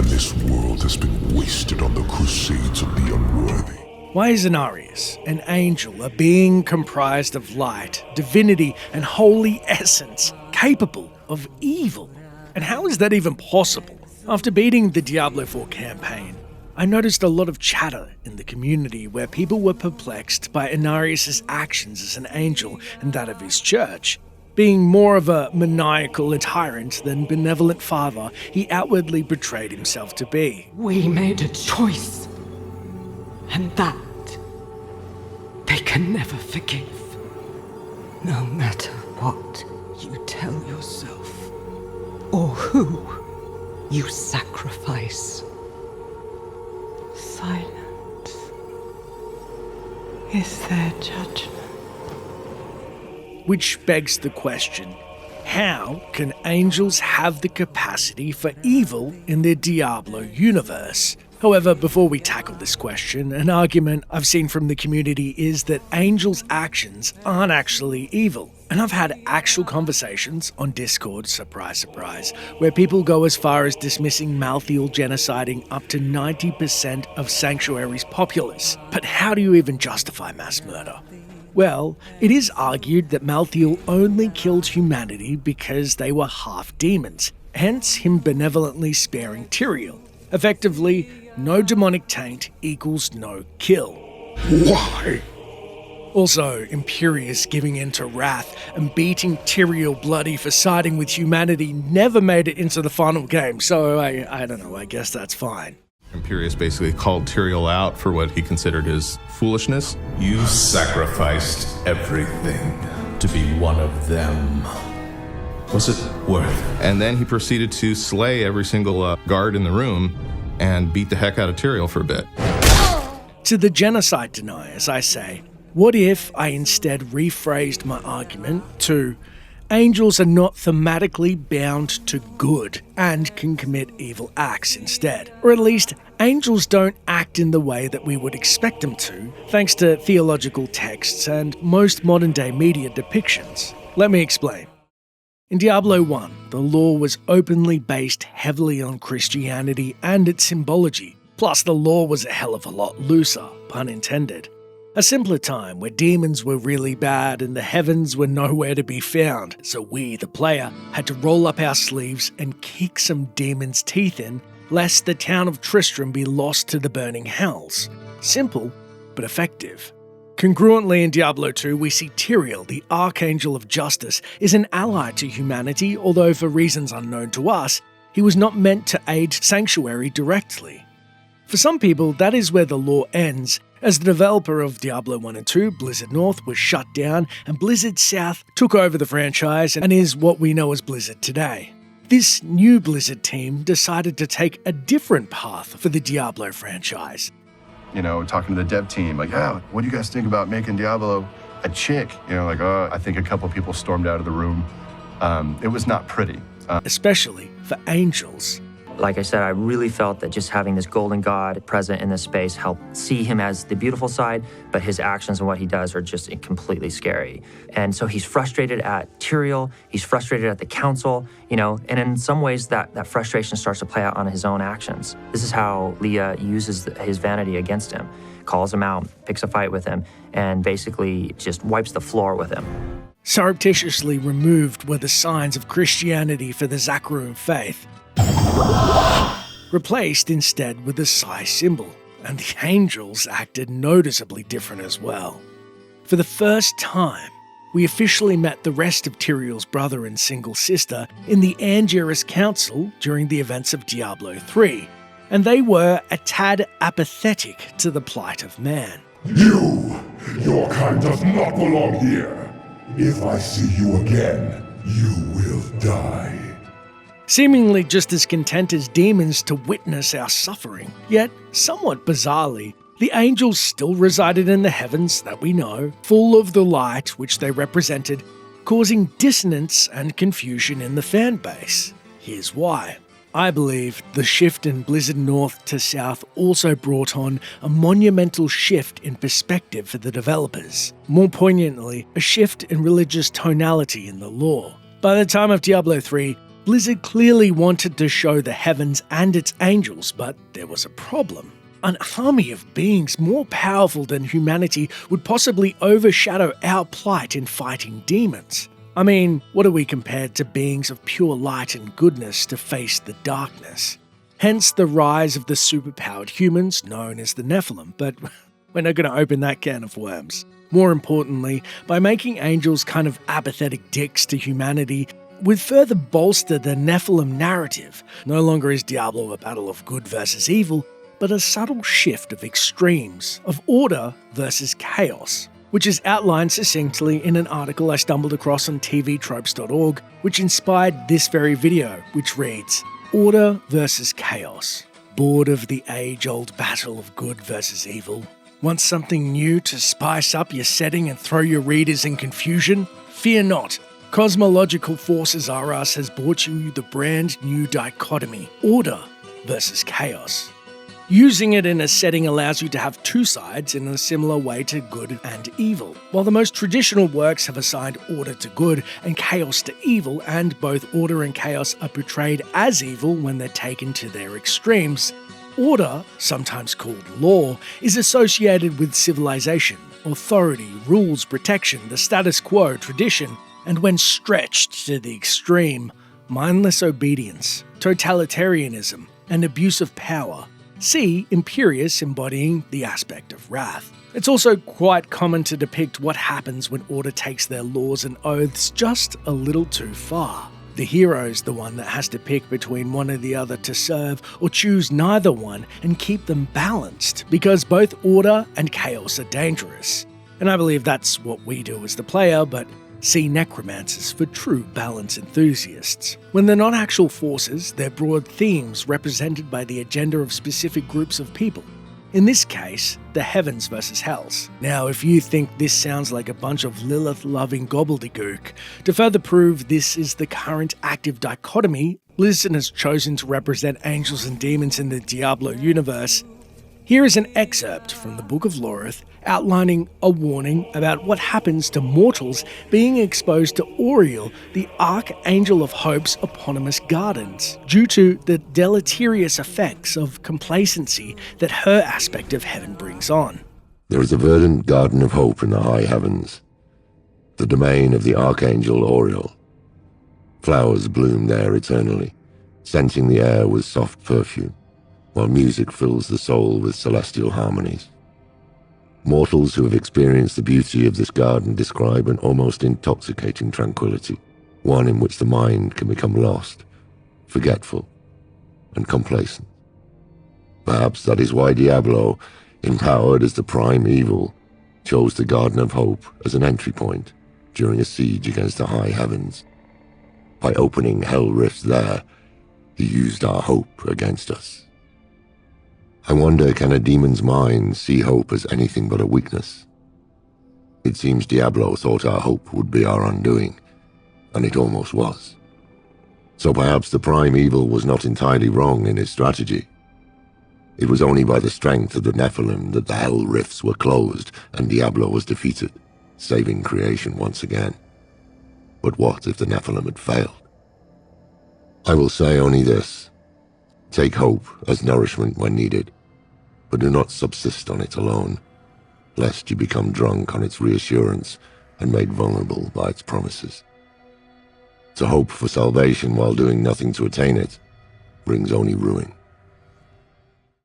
This world has been wasted on the crusades of the unworthy. Why is Inarius, an angel, a being comprised of light, divinity, and holy essence, capable of evil? And how is that even possible? After beating the Diablo 4 campaign, I noticed a lot of chatter in the community where people were perplexed by Inarius' actions as an angel and that of his church. Being more of a maniacal tyrant than benevolent father, he outwardly betrayed himself to be. We made a choice. And that they can never forgive. No matter what you tell yourself, or who you sacrifice. Silence is their judgment. Which begs the question, how can angels have the capacity for evil in their Diablo universe? However, before we tackle this question, an argument I've seen from the community is that angels' actions aren't actually evil. And I've had actual conversations on Discord, surprise, surprise, where people go as far as dismissing Malthael genociding up to 90% of Sanctuary's populace. But how do you even justify mass murder? Well, it is argued that Malthael only killed humanity because they were half demons, hence him benevolently sparing Tyrael. Effectively, no demonic taint equals no kill. Why? Also, Imperius giving in to wrath and beating Tyrael bloody for siding with humanity never made it into the final game, so I don't know, I guess that's fine. Imperius basically called Tyrael out for what he considered his foolishness. You sacrificed everything to be one of them. Was it worth it? And then he proceeded to slay every single guard in the room and beat the heck out of Tyrael for a bit. To the genocide deniers, I say, what if I instead rephrased my argument to angels are not thematically bound to good and can commit evil acts instead? Or at least, angels don't act in the way that we would expect them to, thanks to theological texts and most modern-day media depictions. Let me explain. In Diablo 1, the lore was openly based heavily on Christianity and its symbology, plus the lore was a hell of a lot looser, pun intended. A simpler time where demons were really bad and the heavens were nowhere to be found, so we, the player, had to roll up our sleeves and kick some demons' teeth in, lest the town of Tristram be lost to the burning hells. Simple, but effective. Congruently in Diablo 2, we see Tyrael, the Archangel of Justice, is an ally to humanity, although for reasons unknown to us, he was not meant to aid Sanctuary directly. For some people, that is where the lore ends, as the developer of Diablo 1 and 2, Blizzard North, was shut down and Blizzard South took over the franchise and is what we know as Blizzard today. This new Blizzard team decided to take a different path for the Diablo franchise. You know, talking to the dev team, like, yeah, what do you guys think about making Diablo a chick? You know, like, I think a couple people stormed out of the room. It was not pretty. Especially for angels. Like I said, I really felt that just having this golden god present in this space helped see him as the beautiful side, but his actions and what he does are just completely scary. And so he's frustrated at Tyrael, he's frustrated at the council, you know, and in some ways that frustration starts to play out on his own actions. This is how Leah uses his vanity against him, calls him out, picks a fight with him, and basically just wipes the floor with him. Surreptitiously removed were the signs of Christianity for the Zakarum faith, replaced instead with the Psi symbol, and the angels acted noticeably different as well. For the first time, we officially met the rest of Tyrael's brother and single sister in the Angerus Council during the events of Diablo 3, and they were a tad apathetic to the plight of man. Your kind does not belong here. If I see you again, you will die. Seemingly just as content as demons to witness our suffering. Yet, somewhat bizarrely, the angels still resided in the heavens that we know, full of the light which they represented, causing dissonance and confusion in the fan base. Here's why. I believe the shift in Blizzard North to South also brought on a monumental shift in perspective for the developers. More poignantly, a shift in religious tonality in the lore. By the time of Diablo 3, Blizzard clearly wanted to show the heavens and its angels, but there was a problem. An army of beings more powerful than humanity would possibly overshadow our plight in fighting demons. I mean, what are we compared to beings of pure light and goodness to face the darkness? Hence the rise of the superpowered humans known as the Nephilim, but we're not going to open that can of worms. More importantly, by making angels kind of apathetic dicks to humanity, would further bolster the Nephilim narrative. No longer is Diablo a battle of good versus evil, but a subtle shift of extremes, of order versus chaos, which is outlined succinctly in an article I stumbled across on tvtropes.org, which inspired this very video, which reads, "Order versus chaos. Bored of the age-old battle of good versus evil? Want something new to spice up your setting and throw your readers in confusion? Fear not. Cosmological Forces R Us has brought you the brand new dichotomy, order versus chaos. Using it in a setting allows you to have two sides in a similar way to good and evil. While the most traditional works have assigned order to good and chaos to evil, and both order and chaos are portrayed as evil when they're taken to their extremes, order, sometimes called law, is associated with civilization, authority, rules, protection, the status quo, tradition, and when stretched to the extreme, mindless obedience, totalitarianism, and abuse of power. See Imperius embodying the aspect of wrath. It's also quite common to depict what happens when order takes their laws and oaths just a little too far. The hero's the one that has to pick between one or the other to serve, or choose neither one and keep them balanced, because both order and chaos are dangerous. And I believe that's what we do as the player, but see necromancers for true balance enthusiasts. When they're not actual forces, they're broad themes represented by the agenda of specific groups of people. In this case, the heavens versus hells. Now, if you think this sounds like a bunch of Lilith-loving gobbledygook, to further prove this is the current active dichotomy, Blizzard has chosen to represent angels and demons in the Diablo universe. Here is an excerpt from the Book of Lorith outlining a warning about what happens to mortals being exposed to Auriel, the Archangel of Hope's eponymous gardens, due to the deleterious effects of complacency that her aspect of heaven brings on. There is a verdant garden of hope in the high heavens, the domain of the Archangel Auriel. Flowers bloom there eternally, scenting the air with soft perfume, while music fills the soul with celestial harmonies. Mortals who have experienced the beauty of this garden describe an almost intoxicating tranquility, one in which the mind can become lost, forgetful, and complacent. Perhaps that is why Diablo, empowered as the prime evil, chose the Garden of Hope as an entry point during a siege against the high heavens. By opening hell rifts there, he used our hope against us. I wonder, can a demon's mind see hope as anything but a weakness? It seems Diablo thought our hope would be our undoing, and it almost was. So perhaps the prime evil was not entirely wrong in his strategy. It was only by the strength of the Nephilim that the hell rifts were closed and Diablo was defeated, saving creation once again. But what if the Nephilim had failed? I will say only this: take hope as nourishment when needed, but do not subsist on it alone, lest you become drunk on its reassurance and made vulnerable by its promises. To hope for salvation while doing nothing to attain it brings only ruin.